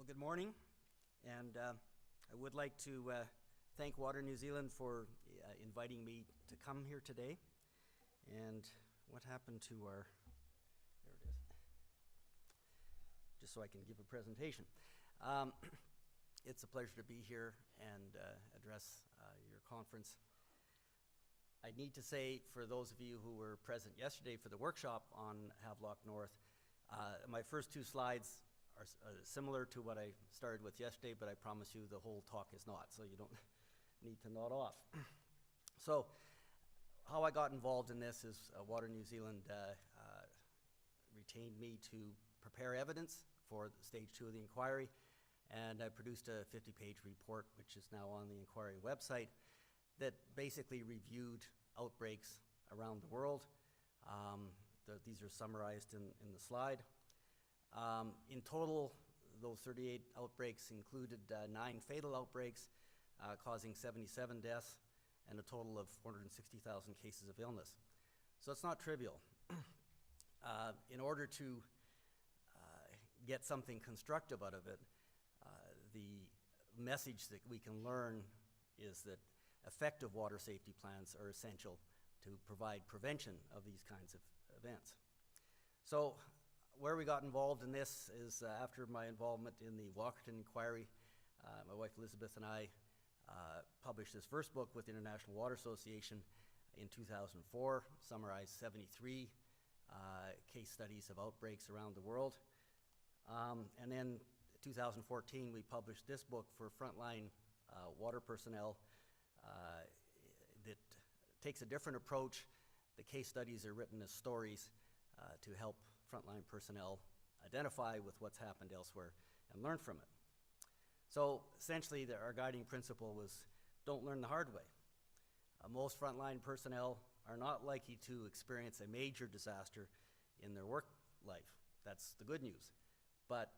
Good morning, and I would like to thank Water New Zealand for inviting me to come here today. And what happened to our, there it is, just so I can give a presentation. It's a pleasure to be here and address your conference. I need to say, for those of you who were present yesterday for the workshop on Havelock North, my first two slides are similar to what I started with yesterday, but I promise you the whole talk is not, so you don't need to nod off. So, how I got involved in this is Water New Zealand retained me to prepare evidence for stage 2 of the inquiry, and I produced a 50-page report, which is now on the inquiry website, that basically reviewed outbreaks around the world. These are summarized in the slide. In total, those 38 outbreaks included 9 fatal outbreaks, causing 77 deaths and a total of 460,000 cases of illness. So it's not trivial. In order to get something constructive out of it, the message that we can learn is that effective water safety plans are essential to provide prevention of these kinds of events. So, where we got involved in this is after my involvement in the Walkerton inquiry, my wife Elizabeth and I published this first book with the International Water Association in 2004, summarized 73 case studies of outbreaks around the world. And then in 2014, we published this book for frontline water personnel that takes a different approach. The case studies are written as stories to help frontline personnel identify with what's happened elsewhere and learn from it. So essentially, our guiding principle was don't learn the hard way. Most frontline personnel are not likely to experience a major disaster in their work life. That's the good news. But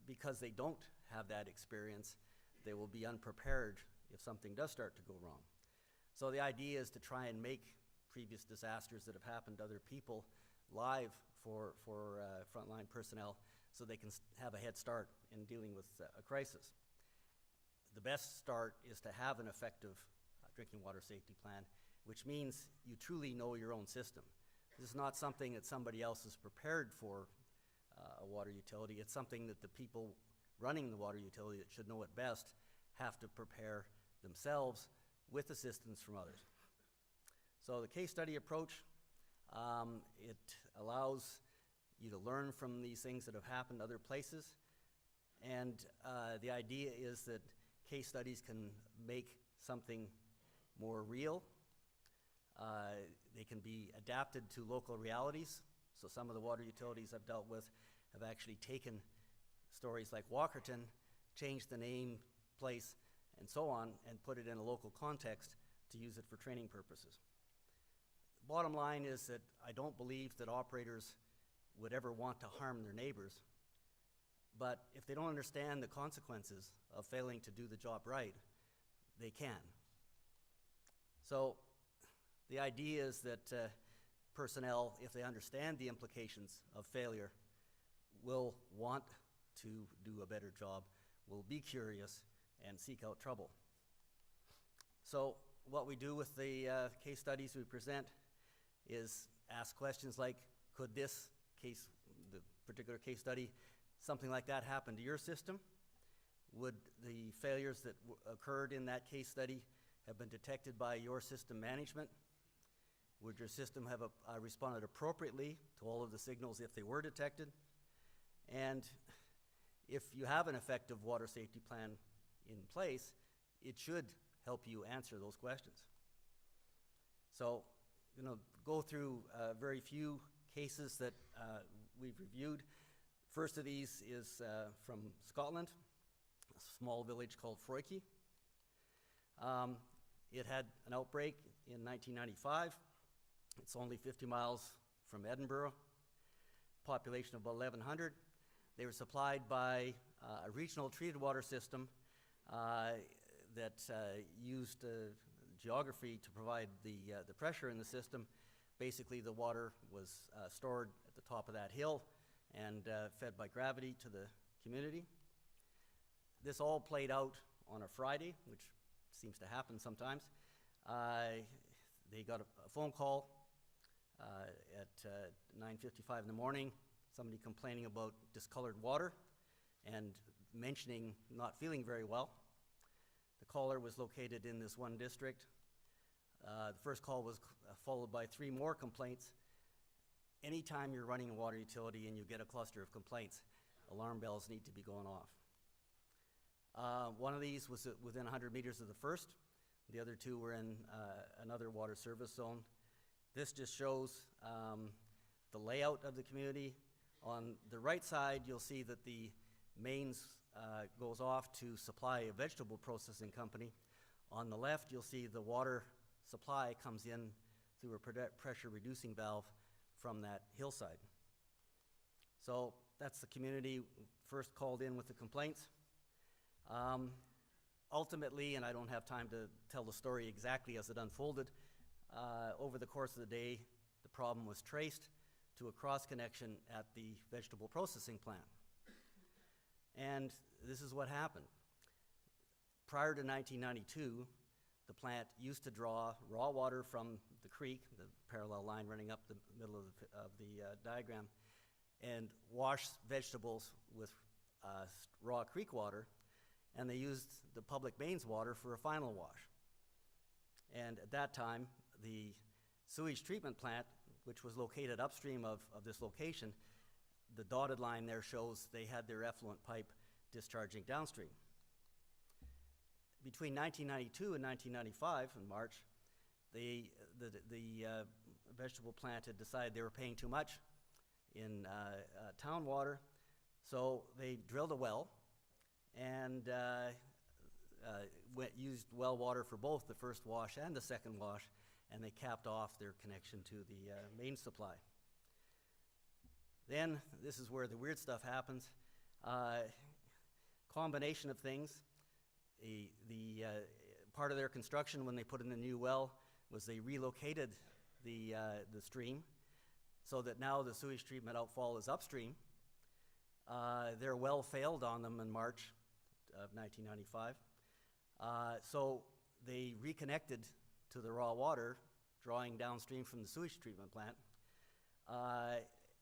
because they don't have that experience, they will be unprepared if something does start to go wrong. So the idea is to try and make previous disasters that have happened to other people live for frontline personnel so they can have a head start in dealing with a crisis. The best start is to have an effective drinking water safety plan, which means you truly know your own system. This is not something that somebody else is prepared for a water utility. It's something that the people running the water utility that should know it best have to prepare themselves with assistance from others. So the case study approach, it allows you to learn from these things that have happened other places. And the idea is that case studies can make something more real. They can be adapted to local realities. So some of the water utilities I've dealt with have actually taken stories like Walkerton, changed the name, place, and so on, and put it in a local context to use it for training purposes. Bottom line is that I don't believe that operators would ever want to harm their neighbors, but if they don't understand the consequences of failing to do the job right, they can. So the idea is that personnel, if they understand the implications of failure, will want to do a better job, will be curious, and seek out trouble. So what we do with the case studies we present is ask questions like, could this case, the particular case study, something like that happen to your system? Would the failures that occurred in that case study have been detected by your system management? Would your system have responded appropriately to all of the signals if they were detected? And if you have an effective water safety plan in place, it should help you answer those questions. So, go through very few cases that we've reviewed. First of these is from Scotland, a small village called Hrudey. It had an outbreak in 1995. It's only 50 miles from Edinburgh, population of about 1,100. They were supplied by a regional treated water system that used geography to provide the pressure in the system. Basically, the water was stored at the top of that hill and fed by gravity to the community. This all played out on a Friday, which seems to happen sometimes. They got a phone call at 9:55 in the morning, somebody complaining about discolored water and mentioning not feeling very well. The caller was located in this one district. The first call was followed by 3 more complaints. Anytime you're running a water utility and you get a cluster of complaints, alarm bells need to be going off. One of these was within 100 meters of the first. The other 2 were in another water service zone. This just shows the layout of the community. On the right side, you'll see that the mains goes off to supply a vegetable processing company. On the left, you'll see the water supply comes in through a pressure reducing valve from that hillside. So that's the community first called in with the complaints. Ultimately, and I don't have time to tell the story exactly as it unfolded, over the course of the day, the problem was traced to a cross connection at the vegetable processing plant. And this is what happened. Prior to 1992, the plant used to draw raw water from the creek, the parallel line running up the middle of the diagram, and wash vegetables with raw creek water, and they used the public mains water for a final wash. And at that time, the sewage treatment plant, which was located upstream of this location, the dotted line there shows they had their effluent pipe discharging downstream. Between 1992 and 1995, in March, the vegetable plant had decided they were paying too much in town water, so they drilled a well and used well water for both the first wash and the second wash, and they capped off their connection to the main supply. Then, this is where the weird stuff happens. Combination of things. The part of their construction when they put in the new well was they relocated the stream so that now the sewage treatment outfall is upstream. Their well failed on them in March of 1995. So they reconnected to the raw water, drawing downstream from the sewage treatment plant,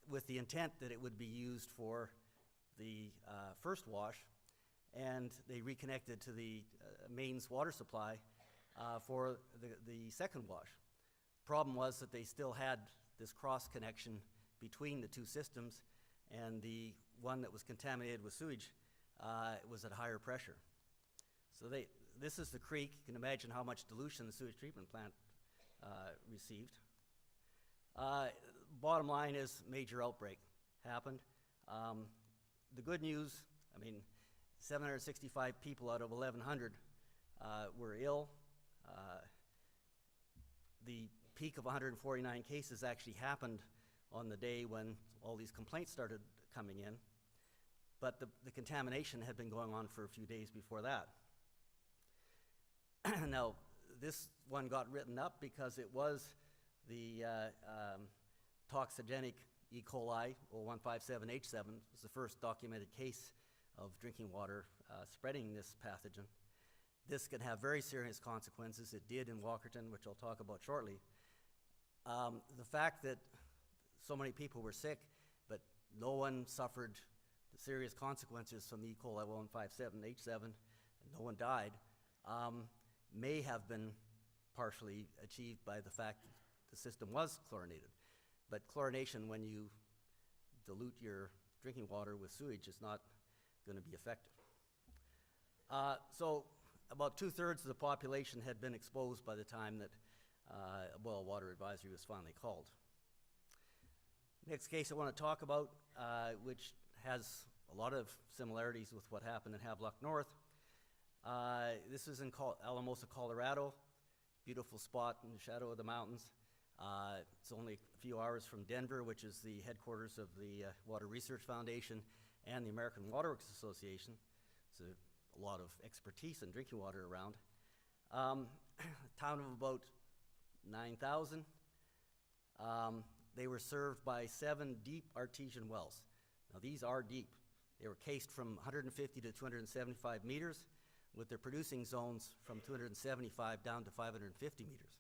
with the intent that it would be used for the first wash, and they reconnected to the mains water supply for the second wash. Problem was that they still had this cross connection between the 2 systems, and the one that was contaminated with sewage was at higher pressure. So this is the creek. You can imagine how much dilution the sewage treatment plant received. Bottom line is major outbreak happened. The good news, 765 people out of 1,100 were ill. The peak of 149 cases actually happened on the day when all these complaints started coming in, but the contamination had been going on for a few days before that. Now, this one got written up because it was the toxigenic E. coli 0157H7 was the first documented case of drinking water spreading this pathogen. This can have very serious consequences. It did in Walkerton, which I'll talk about shortly. The fact that so many people were sick, but no one suffered the serious consequences from E. coli 0157H7, and no one died, may have been partially achieved by the fact that the system was chlorinated. But chlorination, when you dilute your drinking water with sewage, is not going to be effective. So about 2/3 of the population had been exposed by the time that a boil water advisory was finally called. Next case I want to talk about, which has a lot of similarities with what happened in Havelock North. This is in Alamosa, Colorado. Beautiful spot in the shadow of the mountains. It's only a few hours from Denver, which is the headquarters of the Water Research Foundation and the American Water Works Association. So a lot of expertise in drinking water around. A town of about 9,000. They were served by 7 deep artesian wells. Now these are deep. They were cased from 150 to 275 meters, with their producing zones from 275 down to 550 meters.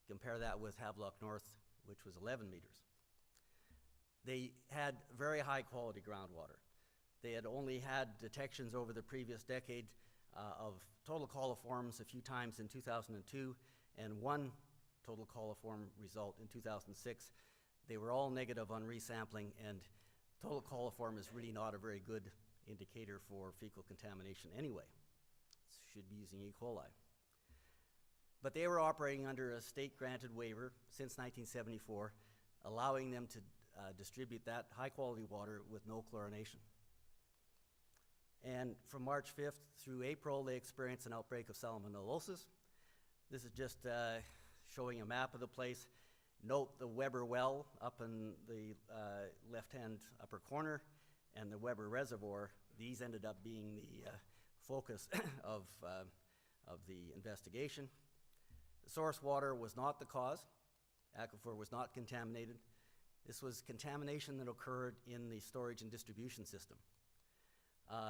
Compare that with Havelock North, which was 11 meters. They had very high quality groundwater. They had only had detections over the previous decade of total coliforms a few times in 2002 and one total coliform result in 2006. They were all negative on resampling, and total coliform is really not a very good indicator for fecal contamination anyway. Should be using E. coli. But they were operating under a state-granted waiver since 1974, allowing them to distribute that high-quality water with no chlorination. And from March 5th through April, they experienced an outbreak of salmonellosis. This is just showing a map of the place. Note the Weber well up in the left-hand upper corner and the Weber Reservoir. These ended up being the focus of the investigation. The source water was not the cause. Aquifer was not contaminated. This was contamination that occurred in the storage and distribution system.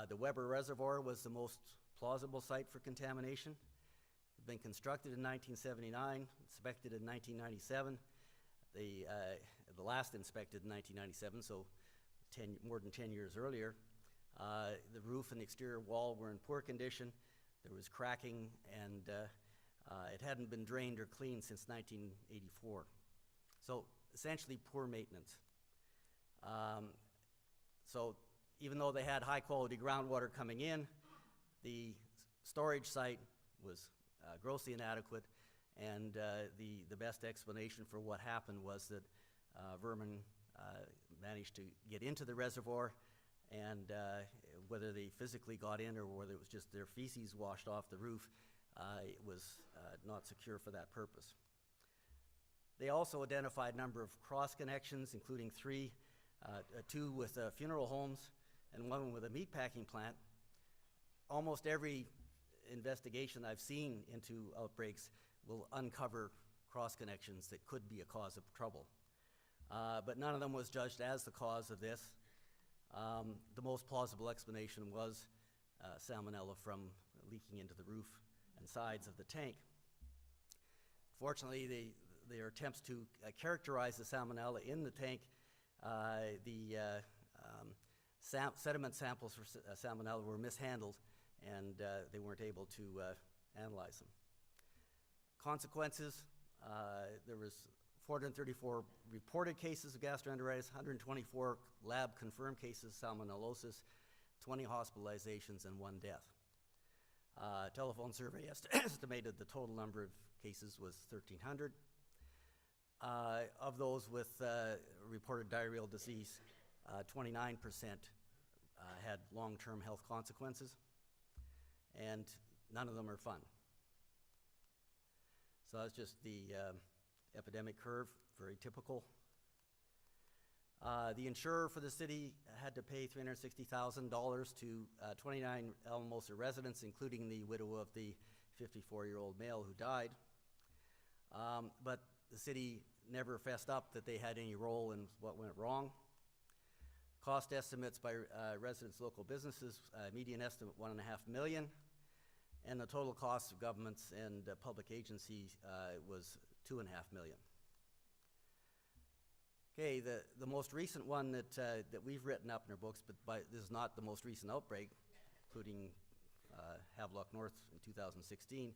The Weber Reservoir was the most plausible site for contamination. It had been constructed in 1979, inspected in 1997. The last inspected in 1997, so more than 10 years earlier. The roof and the exterior wall were in poor condition. There was cracking, and it hadn't been drained or cleaned since 1984. So essentially poor maintenance. So even though they had high quality groundwater coming in, the storage site was grossly inadequate, and the best explanation for what happened was that vermin managed to get into the reservoir, and whether they physically got in or whether it was just their feces washed off the roof, it was not secure for that purpose. They also identified a number of cross connections, including two with funeral homes and one with a meatpacking plant. Almost every investigation I've seen into outbreaks will uncover cross connections that could be a cause of trouble. But none of them was judged as the cause of this. The most plausible explanation was salmonella from leaking into the roof and sides of the tank. Fortunately, their attempts to characterize the salmonella in the tank, sediment samples for salmonella were mishandled, and they weren't able to analyze them. Consequences, there was 434 reported cases of gastroenteritis, 124 lab-confirmed cases of salmonellosis, 20 hospitalizations, and 1 death. Telephone survey estimated the total number of cases was 1,300. Of those with reported diarrheal disease, 29% had long-term health consequences, and none of them are fun. So that's just the epidemic curve, very typical. The insurer for the city had to pay $360,000 to 29 Alamosa residents, including the widow of the 54-year-old male who died. But the city never fessed up that they had any role in what went wrong. Cost estimates by residents, local businesses, median estimate $1.5 million, and the total cost of governments and public agencies was $2.5 million. Okay, the most recent one that we've written up in our books, but this is not the most recent outbreak, including Havelock North in 2016.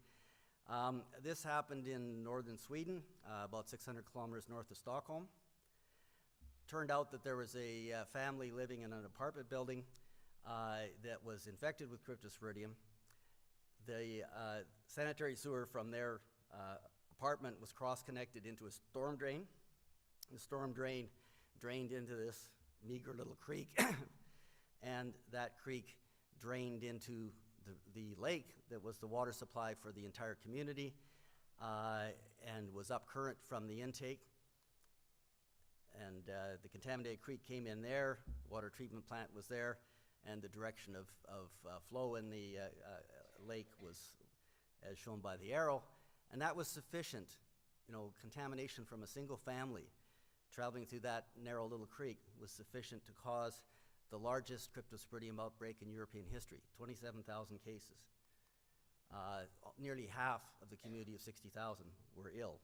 This happened in northern Sweden, about 600 kilometers north of Stockholm. Turned out that there was a family living in an apartment building that was infected with Cryptosporidium. The sanitary sewer from their apartment was cross-connected into a storm drain. The storm drain drained into this meager little creek, and that creek drained into the lake that was the water supply for the entire community, and was up current from the intake. And the contaminated creek came in there, water treatment plant was there, and the direction of flow in the lake was as shown by the arrow, and that was sufficient. Contamination from a single family traveling through that narrow little creek was sufficient to cause the largest cryptosporidium outbreak in European history, 27,000 cases. Nearly half of the community of 60,000 were ill.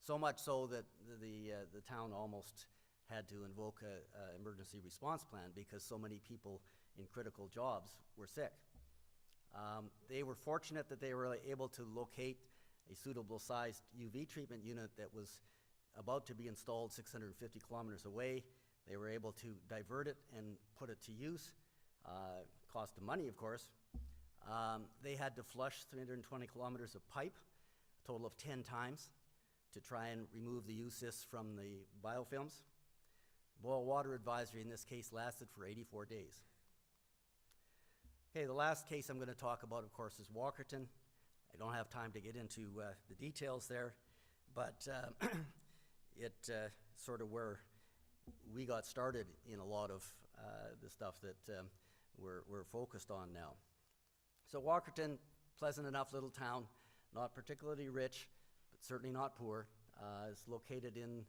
So much so that the town almost had to invoke an emergency response plan because so many people in critical jobs were sick. They were fortunate that they were able to locate a suitable sized UV treatment unit that was about to be installed 650 kilometers away. They were able to divert it and put it to use. Cost of money, of course. They had to flush 320 kilometers of pipe, a total of 10 times, to try and remove the UCIS from the biofilms. Boil water advisory in this case lasted for 84 days. Okay, the last case I'm going to talk about, of course, is Walkerton. I don't have time to get into the details there, but it sort of where we got started in a lot of the stuff that we're focused on now. So Walkerton, pleasant enough little town, not particularly rich, but certainly not poor. It's located in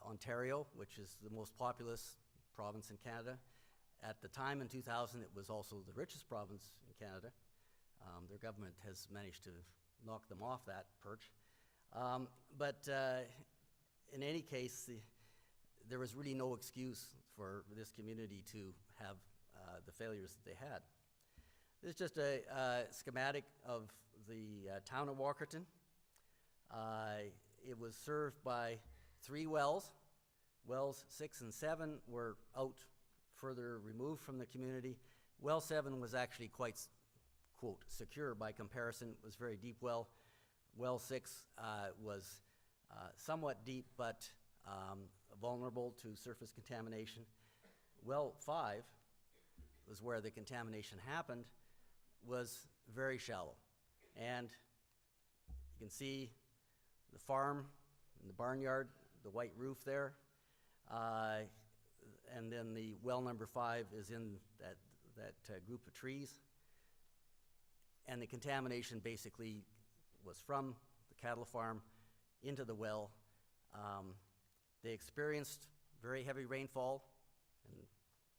Ontario, which is the most populous province in Canada. At the time in 2000, it was also the richest province in Canada. Their government has managed to knock them off that perch. But in any case, there was really no excuse for this community to have the failures that they had. This is just a schematic of the town of Walkerton. It was served by 3 wells. Wells 6 and 7 were out further removed from the community. Well 7 was actually quite, quote, secure by comparison. It was a very deep well. Well 6 was somewhat deep, but vulnerable to surface contamination. Well 5 was where the contamination happened, was very shallow. And you can see the farm and the barnyard, the white roof there. And then the well number 5 is in that group of trees. And the contamination basically was from the cattle farm into the well. They experienced very heavy rainfall, and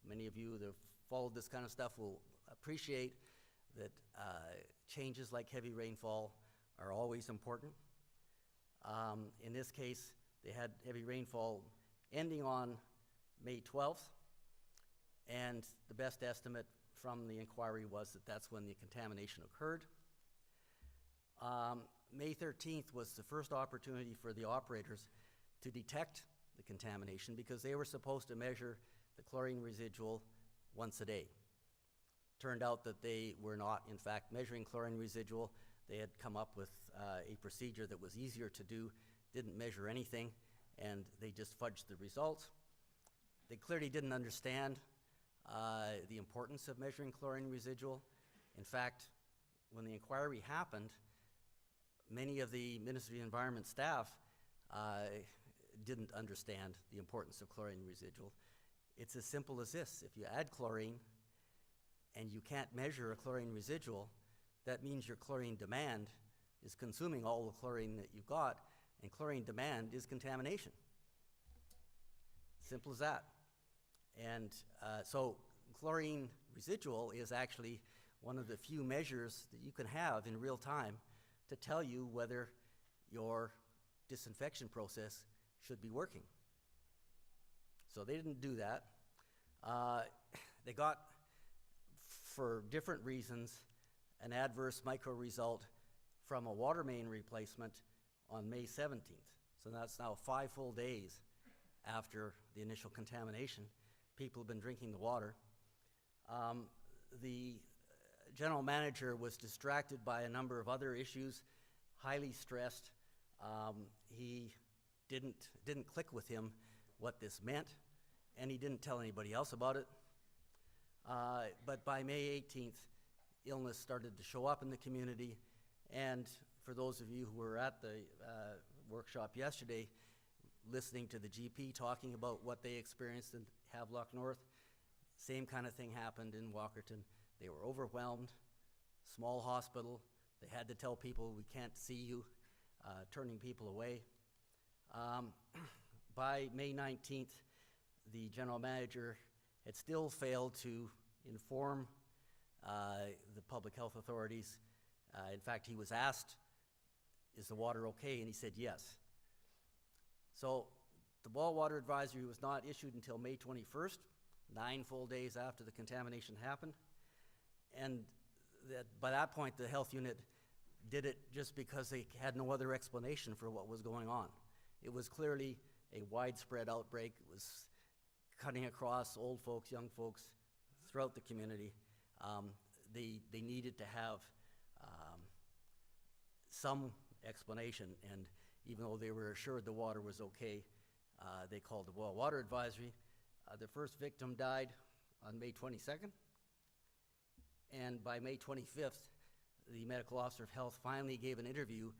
many of you that have followed this kind of stuff will appreciate that changes like heavy rainfall are always important. In this case, they had heavy rainfall ending on May 12th, and the best estimate from the inquiry was that that's when the contamination occurred. May 13th was the first opportunity for the operators to detect the contamination because they were supposed to measure the chlorine residual once a day. Turned out that they were not, in fact, measuring chlorine residual. They had come up with a procedure that was easier to do, didn't measure anything, and they just fudged the results. They clearly didn't understand the importance of measuring chlorine residual. In fact, when the inquiry happened, many of the Ministry of Environment staff didn't understand the importance of chlorine residual. It's as simple as this. If you add chlorine and you can't measure a chlorine residual, that means your chlorine demand is consuming all the chlorine that you've got, and chlorine demand is contamination. Simple as that. And so chlorine residual is actually one of the few measures that you can have in real time to tell you whether your disinfection process should be working. So they didn't do that. They got, for different reasons, an adverse micro result from a water main replacement on May 17th. So that's now 5 full days after the initial contamination. People have been drinking the water. The general manager was distracted by a number of other issues, highly stressed. He didn't click with him what this meant, and he didn't tell anybody else about it. But by May 18th, illness started to show up in the community, and for those of you who were at the workshop yesterday, listening to the GP talking about what they experienced in Havelock North, same kind of thing happened in Walkerton. They were overwhelmed, small hospital. They had to tell people, we can't see you, turning people away. By May 19th, the general manager had still failed to inform the public health authorities. In fact, he was asked, is the water okay? And he said yes. So the boil water advisory was not issued until May 21st, 9 full days after the contamination happened. And by that point, the health unit did it just because they had no other explanation for what was going on. It was clearly a widespread outbreak. It was cutting across old folks, young folks, throughout the community. They needed to have some explanation, and even though they were assured the water was okay, they called the boil water advisory. The first victim died on May 22nd, and by May 25th, the medical officer of health finally gave an interview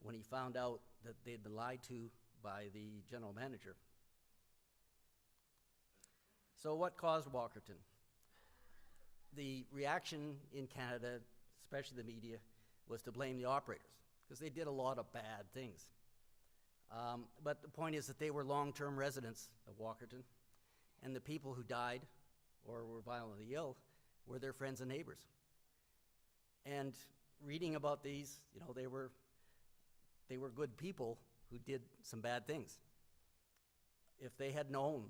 when he found out that they'd been lied to by the general manager. So what caused Walkerton? The reaction in Canada, especially the media, was to blame the operators, because they did a lot of bad things. But the point is that they were long-term residents of Walkerton, and the people who died or were violently ill were their friends and neighbors. And reading about these, you know, they were good people who did some bad things. If they had known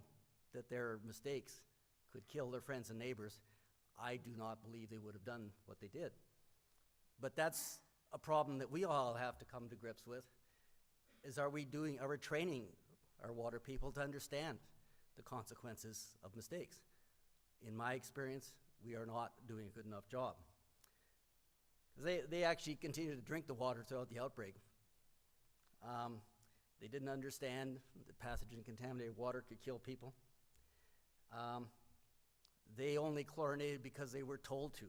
that their mistakes could kill their friends and neighbors, I do not believe they would have done what they did. But that's a problem that we all have to come to grips with, is are we training our water people to understand the consequences of mistakes? In my experience, we are not doing a good enough job. They actually continued to drink the water throughout the outbreak. They didn't understand that pathogen contaminated water could kill people. They only chlorinated because they were told to.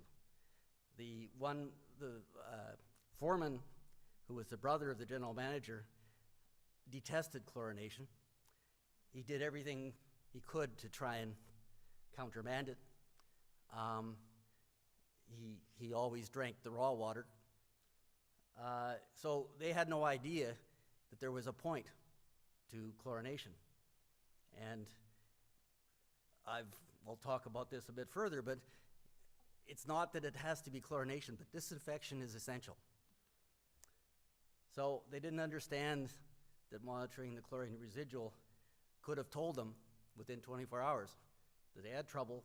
The foreman, who was the brother of the general manager, detested chlorination. He did everything he could to try and countermand it. He always drank the raw water. So they had no idea that there was a point to chlorination. And we'll talk about this a bit further, but it's not that it has to be chlorination, but disinfection is essential. So they didn't understand that monitoring the chlorine residual could have told them within 24 hours that they had trouble.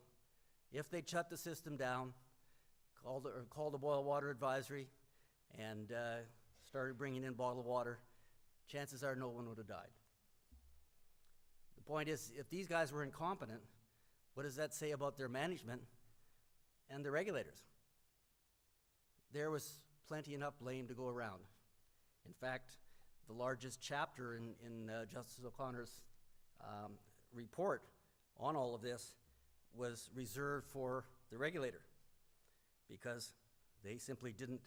If they'd shut the system down, called a boil water advisory, and started bringing in bottled water, chances are no one would have died. The point is, if these guys were incompetent, what does that say about their management and the regulators? There was plenty enough blame to go around. In fact, the largest chapter in Justice O'Connor's report on all of this was reserved for the regulator, because they simply didn't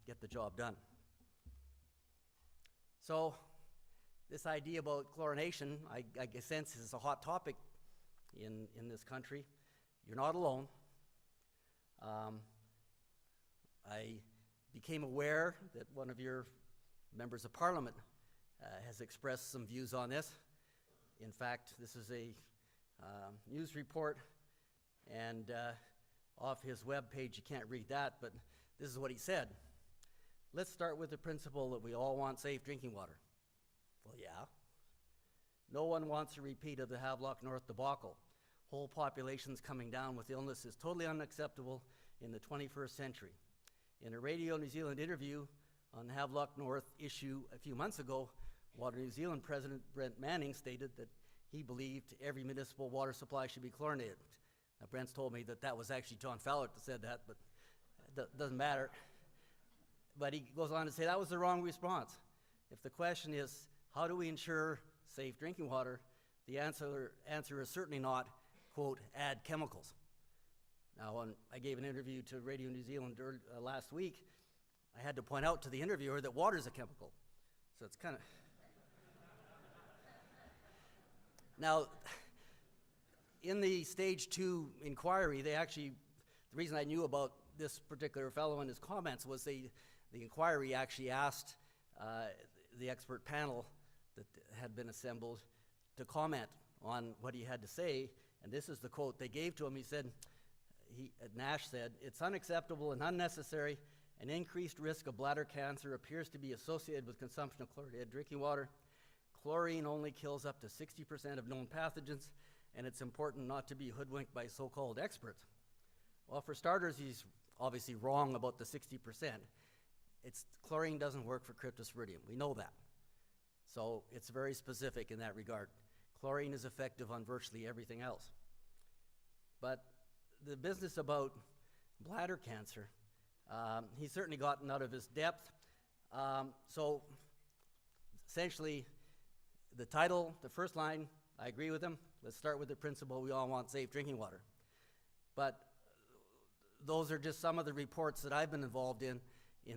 get the job done. So this idea about chlorination, I sense is a hot topic in this country. You're not alone. I became aware that one of your members of parliament has expressed some views on this. In fact, this is a news report, and off his webpage, you can't read that, but this is what he said. Let's start with the principle that we all want safe drinking water. Well, yeah. No one wants a repeat of the Havelock North debacle. Whole populations coming down with illness is totally unacceptable in the 21st century. In a Radio New Zealand interview on the Havelock North issue a few months ago, Water New Zealand President Brent Manning stated that he believed every municipal water supply should be chlorinated. Now, Brent's told me that was actually John Fowler that said that, but it doesn't matter. But he goes on to say that was the wrong response. If the question is, how do we ensure safe drinking water, the answer is certainly not, quote, add chemicals. Now, when I gave an interview to Radio New Zealand last week, I had to point out to the interviewer that water is a chemical. So it's kind of... Now, in the stage 2 inquiry, the reason I knew about this particular fellow and his comments was the inquiry actually asked the expert panel that had been assembled to comment on what he had to say And this is the quote they gave to him. He said, Nash said, "It's unacceptable and unnecessary. An increased risk of bladder cancer appears to be associated with consumption of chlorinated drinking water. Chlorine only kills up to 60% of known pathogens, and it's important not to be hoodwinked by so-called experts." Well, for starters, he's obviously wrong about the 60%. Chlorine doesn't work for Cryptosporidium. We know that. So it's very specific in that regard. Chlorine is effective on virtually everything else. But the business about bladder cancer, he's certainly gotten out of his depth. So essentially, the title, the first line, I agree with him. Let's start with the principle we all want safe drinking water. But those are just some of the reports that I've been involved in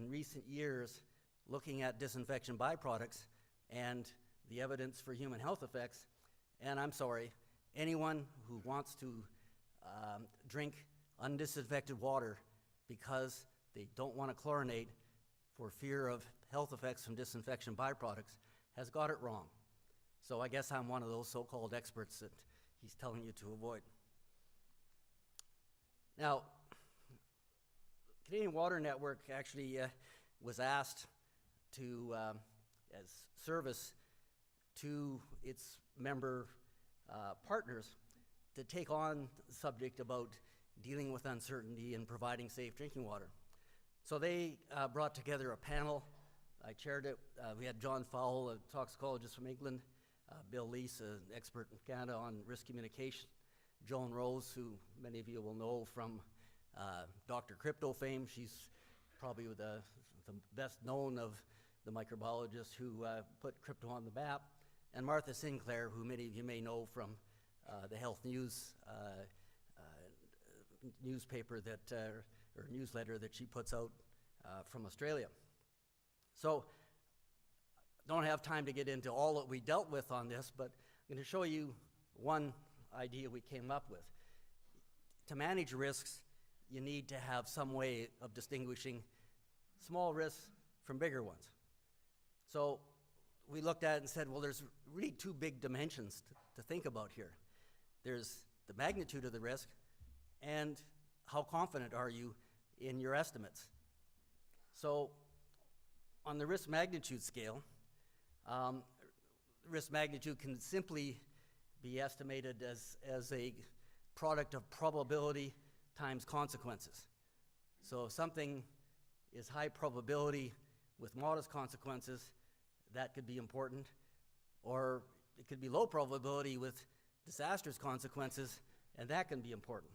recent years, looking at disinfection byproducts and the evidence for human health effects. And I'm sorry, anyone who wants to drink undisinfected water because they don't want to chlorinate for fear of health effects from disinfection byproducts has got it wrong. So I guess I'm one of those so-called experts that he's telling you to avoid. Now, Canadian Water Network actually was asked to, as service to its member partners, to take on the subject about dealing with uncertainty and providing safe drinking water. So they brought together a panel. I chaired it. We had John Fowle, a toxicologist from England, Bill Lease, an expert in Canada on risk communication, Joan Rose, who many of you will know from Dr. Crypto fame. She's probably the best known of the microbiologists who put crypto on the map, and Martha Sinclair, who many of you may know from the Health News newspaper or newsletter that she puts out from Australia. So don't have time to get into all that we dealt with on this, but I'm going to show you one idea we came up with. To manage risks, you need to have some way of distinguishing small risks from bigger ones. So we looked at it and said, well, there's really two big dimensions to think about here. There's the magnitude of the risk and how confident are you in your estimates. So on the risk magnitude scale, risk magnitude can simply be estimated as a product of probability times consequences. So if something is high probability with modest consequences, that could be important, or it could be low probability with disastrous consequences, and that can be important.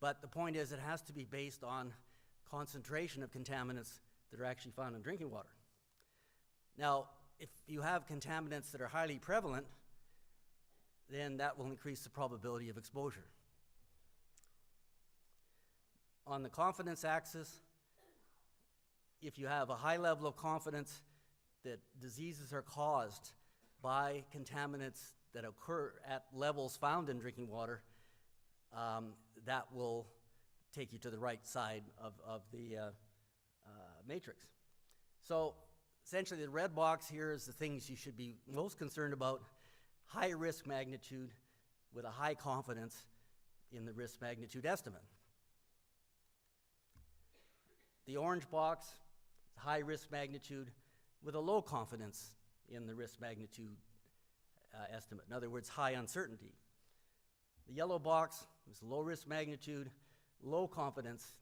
But the point is, it has to be based on concentration of contaminants that are actually found in drinking water. Now, if you have contaminants that are highly prevalent, then that will increase the probability of exposure. On the confidence axis, if you have a high level of confidence that diseases are caused by contaminants that occur at levels found in drinking water, that will take you to the right side of the matrix. So essentially, the red box here is the things you should be most concerned about: high risk magnitude with a high confidence in the risk magnitude estimate. The orange box, high risk magnitude with a low confidence in the risk magnitude estimate. In other words, high uncertainty. The yellow box is low risk magnitude, low confidence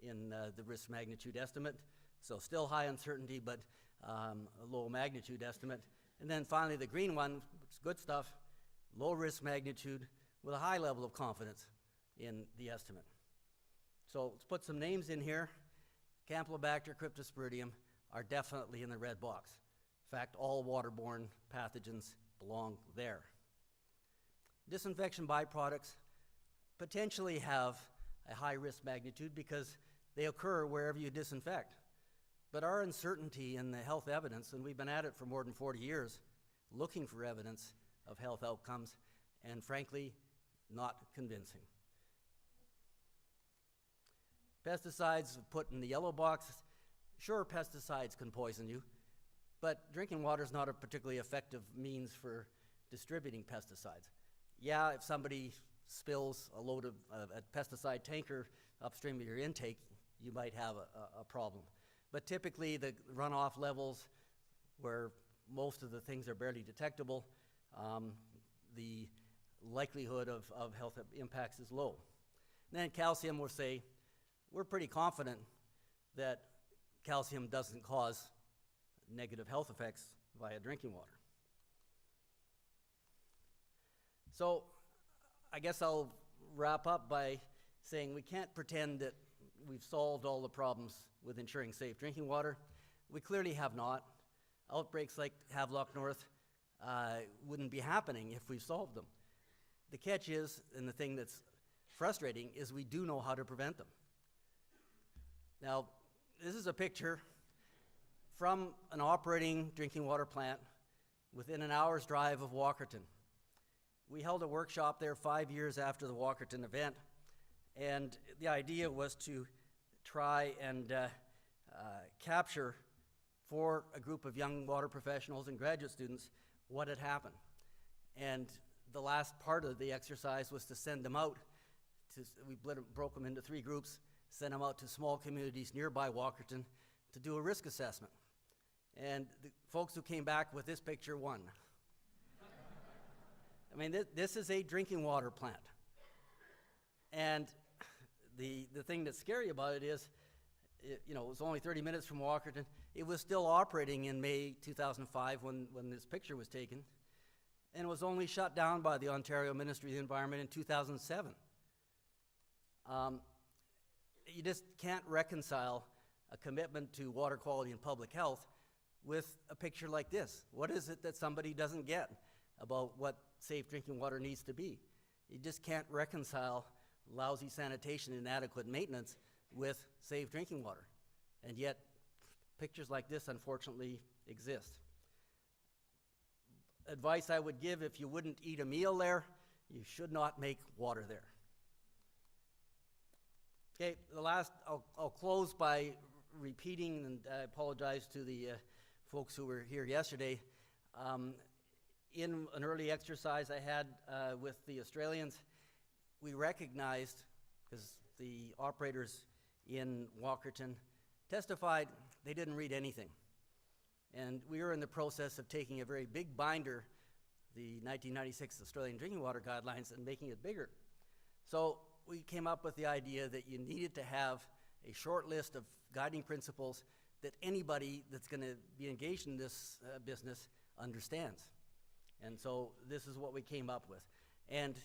in the risk magnitude estimate. So still high uncertainty, but a low magnitude estimate. And then finally the green one, which is good stuff, low risk magnitude with a high level of confidence in the estimate. So let's put some names in here. Campylobacter, Cryptosporidium are definitely in the red box. In fact, all waterborne pathogens belong there. Disinfection byproducts potentially have a high risk magnitude because they occur wherever you disinfect. But our uncertainty in the health evidence, and we've been at it for more than 40 years, looking for evidence of health outcomes, and frankly, not convincing. Pesticides put in the yellow box. Sure, pesticides can poison you, but drinking water is not a particularly effective means for distributing pesticides. Yeah, if somebody spills a load of a pesticide tanker upstream of your intake, you might have a problem. But typically the runoff levels where most of the things are barely detectable, the likelihood of health impacts is low. And then calcium will say, we're pretty confident that calcium doesn't cause negative health effects via drinking water. So I guess I'll wrap up by saying we can't pretend that we've solved all the problems with ensuring safe drinking water. We clearly have not. Outbreaks like Havelock North wouldn't be happening if we solved them. The catch is, and the thing that's frustrating, is we do know how to prevent them. Now, this is a picture from an operating drinking water plant within an hour's drive of Walkerton. We held a workshop there 5 years after the Walkerton event, and the idea was to try and capture for a group of young water professionals and graduate students what had happened. And the last part of the exercise was to send them out. We broke them into 3 groups, sent them out to small communities nearby Walkerton to do a risk assessment. And the folks who came back with this picture won. I mean, this is a drinking water plant. And the thing that's scary about it is, it was only 30 minutes from Walkerton. It was still operating in May 2005 when this picture was taken, and it was only shut down by the Ontario Ministry of the Environment in 2007. You just can't reconcile a commitment to water quality and public health with a picture like this. What is it that somebody doesn't get about what safe drinking water needs to be? You just can't reconcile lousy sanitation and inadequate maintenance with safe drinking water. And yet, pictures like this unfortunately exist. Advice I would give: if you wouldn't eat a meal there, you should not make water there. Okay, I'll close by repeating, and I apologize to the folks who were here yesterday. In an early exercise I had with the Australians, we recognized, because the operators in Walkerton testified they didn't read anything. And we were in the process of taking a very big binder, the 1996 Australian Drinking Water Guidelines, and making it bigger. So we came up with the idea that you needed to have a short list of guiding principles that anybody that's going to be engaged in this business understands. And so this is what we came up with. And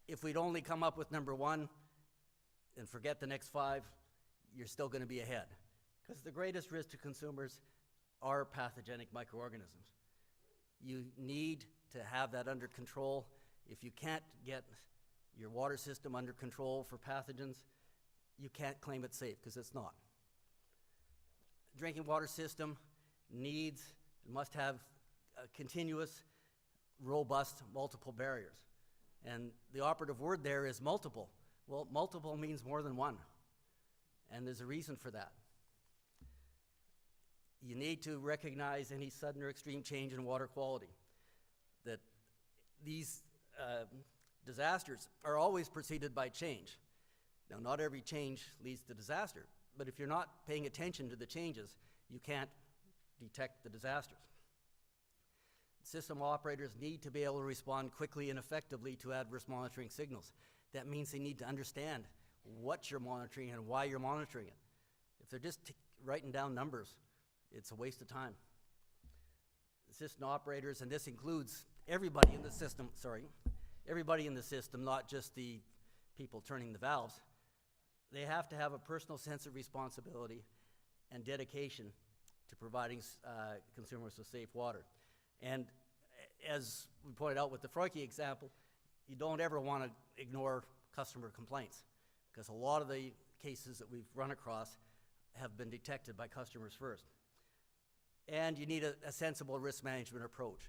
if we'd only come up with number 1 and forget the next 5, you're still going to be ahead. Because the greatest risk to consumers are pathogenic microorganisms. You need to have that under control. If you can't get your water system under control for pathogens, you can't claim it safe, because it's not. Drinking water system must have a continuous, robust, multiple barriers. And the operative word there is multiple. Well, multiple means more than one, and there's a reason for that. You need to recognize any sudden or extreme change in water quality. That these disasters are always preceded by change. Now, not every change leads to disaster, but if you're not paying attention to the changes, you can't detect the disasters. System operators need to be able to respond quickly and effectively to adverse monitoring signals. That means they need to understand what you're monitoring and why you're monitoring it. If they're just writing down numbers, it's a waste of time. The system operators, and this includes everybody in the system, not just the people turning the valves, they have to have a personal sense of responsibility and dedication to providing consumers with safe water. And as we pointed out with the Hrudey example, you don't ever want to ignore customer complaints, because a lot of the cases that we've run across have been detected by customers first. And you need a sensible risk management approach.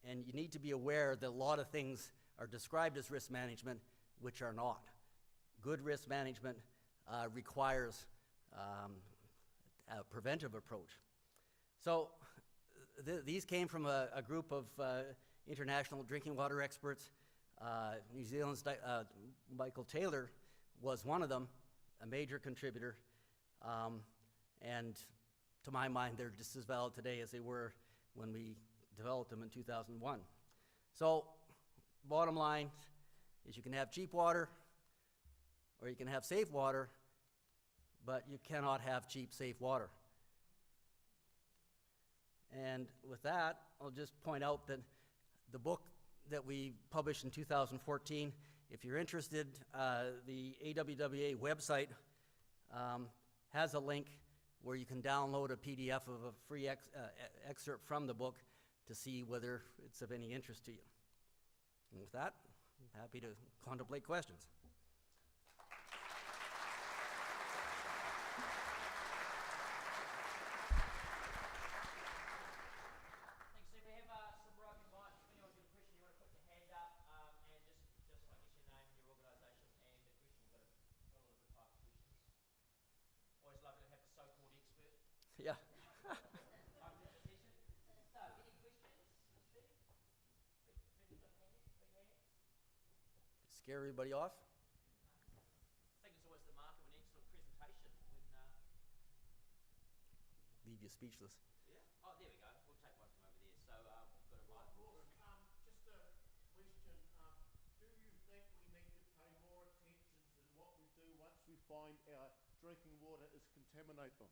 And you need to be aware that a lot of things are described as risk management, which are not. Good risk management requires a preventive approach. So these came from a group of international drinking water experts. New Zealand's Michael Taylor was one of them, a major contributor, and to my mind, they're just as valid today as they were when we developed them in 2001. So, bottom line is you can have cheap water, or you can have safe water, but you cannot have cheap, safe water. And with that, I'll just point out that the book that we published in 2014, if you're interested, the AWWA website has a link where you can download a PDF of a free excerpt from the book to see whether it's of any interest to you. And with that, I'm happy to contemplate questions. Yeah. Scare everybody off? I think it's always the mark of an excellent presentation when... Leave you speechless. Yeah? Oh, there we go. We'll take one from over there. So, we've got a mic. Just a question. Do you think we need to pay more attention to what we do once we find our drinking water is contaminated?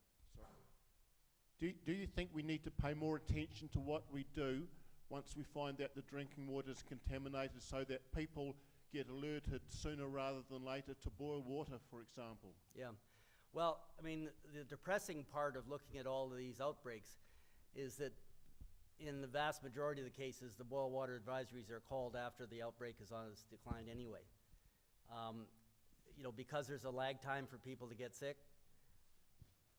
Do you think we need to pay more attention to what we do once we find that the drinking water is contaminated so that people get alerted sooner rather than later to boil water, for example? Yeah. Well, I mean, the depressing part of looking at all of these outbreaks is that in the vast majority of the cases, the boil water advisories are called after the outbreak is on its decline anyway. You know, because there's a lag time for people to get sick,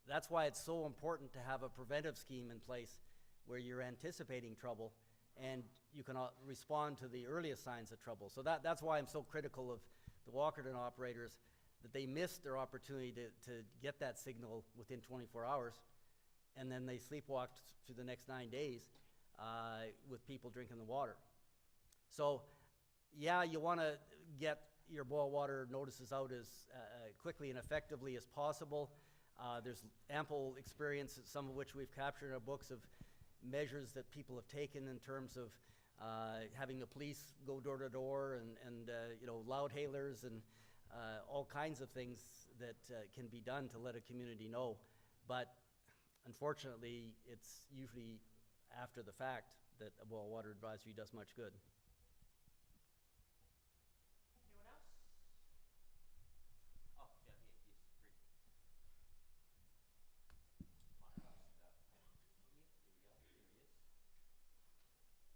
that's why it's so important to have a preventive scheme in place where you're anticipating trouble and you can respond to the earliest signs of trouble. So that's why I'm so critical of the Walkerton operators, that they missed their opportunity to get that signal within 24 hours, and then they sleepwalked through the next 9 days with people drinking the water. So yeah, you want to get your boil water notices out as quickly and effectively as possible. There's ample experience, some of which we've captured in our books, of measures that people have taken in terms of having the police go door to door and you know, loud hailers and all kinds of things that can be done to let a community know. But unfortunately, it's usually after the fact that a boil water advisory does much good. Anyone else? Oh, down here.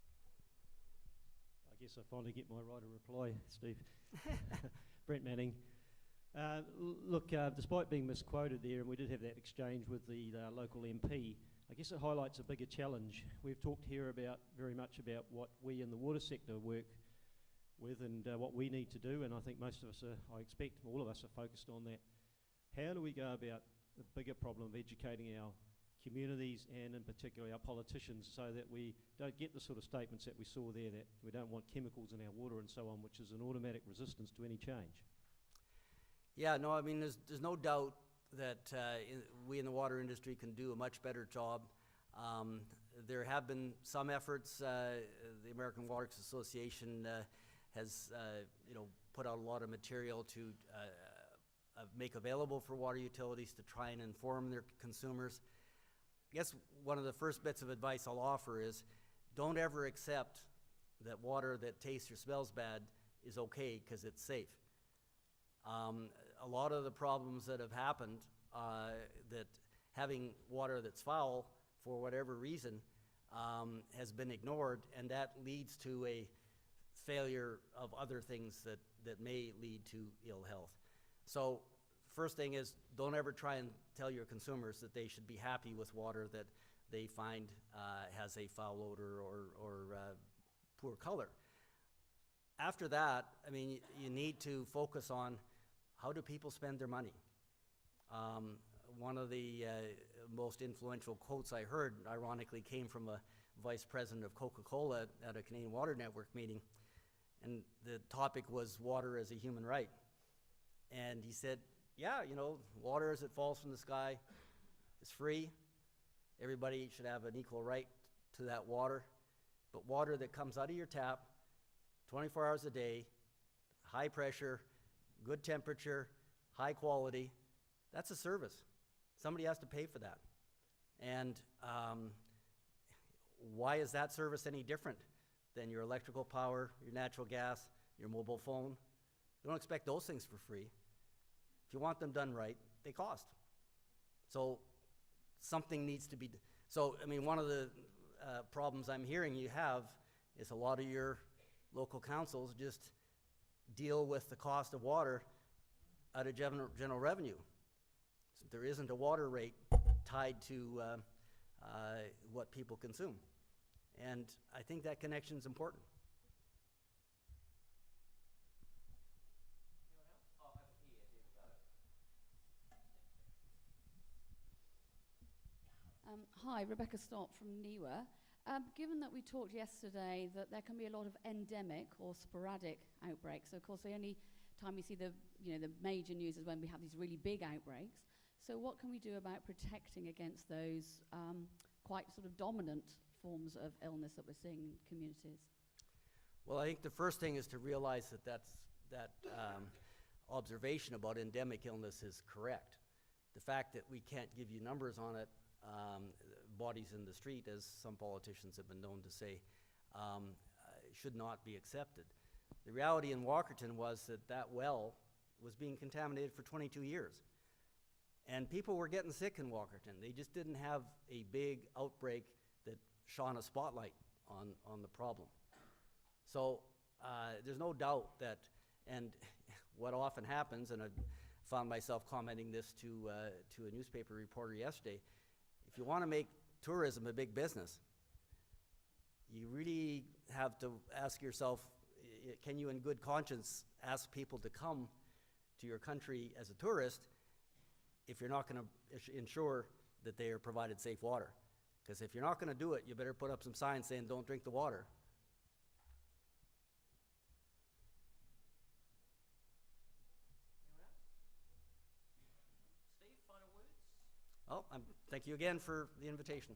Yes, Rick. I guess I finally get my right of reply, Steve. Brent Manning. Look, despite being misquoted there, and we did have that exchange with the local MP, I guess it highlights a bigger challenge. We've talked here very much about what we in the water sector work with and what we need to do, and I think most of us I expect all of us are focused on that. How do we go about the bigger problem of educating our communities and in particular our politicians so that we don't get the sort of statements that we saw there, that we don't want chemicals in our water and so on, which is an automatic resistance to any change? Yeah, no, I mean, there's no doubt that we in the water industry can do a much better job. There have been some efforts. The American Water Works Association has you know, put out a lot of material to make available for water utilities to try and inform their consumers. I guess one of the first bits of advice I'll offer is don't ever accept that water that tastes or smells bad is okay because it's safe. A lot of the problems that have happened, that having water that's foul for whatever reason has been ignored, and that leads to a failure of other things that may lead to ill health. So first thing is, don't ever try and tell your consumers that they should be happy with water that they find has a foul odor or poor color. After that, I mean, you need to focus on how do people spend their money. One of the most influential quotes I heard, ironically, came from a vice president of Coca-Cola at a Canadian Water Network meeting. and the topic was water as a human right. And he said, yeah, you know, water as it falls from the sky is free. Everybody should have an equal right to that water. But water that comes out of your tap 24 hours a day, high pressure, good temperature, high quality, that's a service. Somebody has to pay for that. And why is that service any different than your electrical power, your natural gas, your mobile phone? You don't expect those things for free. If you want them done right, they cost. So something needs to be so, I mean, one of the problems I'm hearing you have is a lot of your local councils just deal with the cost of water out of general revenue. So there isn't a water rate tied to what people consume. And I think that connection is important. Anyone else? Oh, over here, there we go. Hi, Rebecca Stott from NIWA. Given that we talked yesterday that there can be a lot of endemic or sporadic outbreaks, so of course the only time we see the major news is when we have these really big outbreaks. So what can we do about protecting against those quite sort of dominant forms of illness that we're seeing in communities? Well, I think the first thing is to realize that observation about endemic illness is correct. The fact that we can't give you numbers on it, bodies in the street, as some politicians have been known to say, should not be accepted. The reality in Walkerton was that well was being contaminated for 22 years. And people were getting sick in Walkerton. They just didn't have a big outbreak that shone a spotlight on the problem. So there's no doubt that, and what often happens, and I found myself commenting this to a newspaper reporter yesterday, if you want to make tourism a big business, you really have to ask yourself, can you in good conscience ask people to come to your country as a tourist if you're not going to ensure that they are provided safe water? Because if you're not going to do it, you better put up some signs saying don't drink the water. Anyone else? Steve, final words? Well, thank you again for the invitation.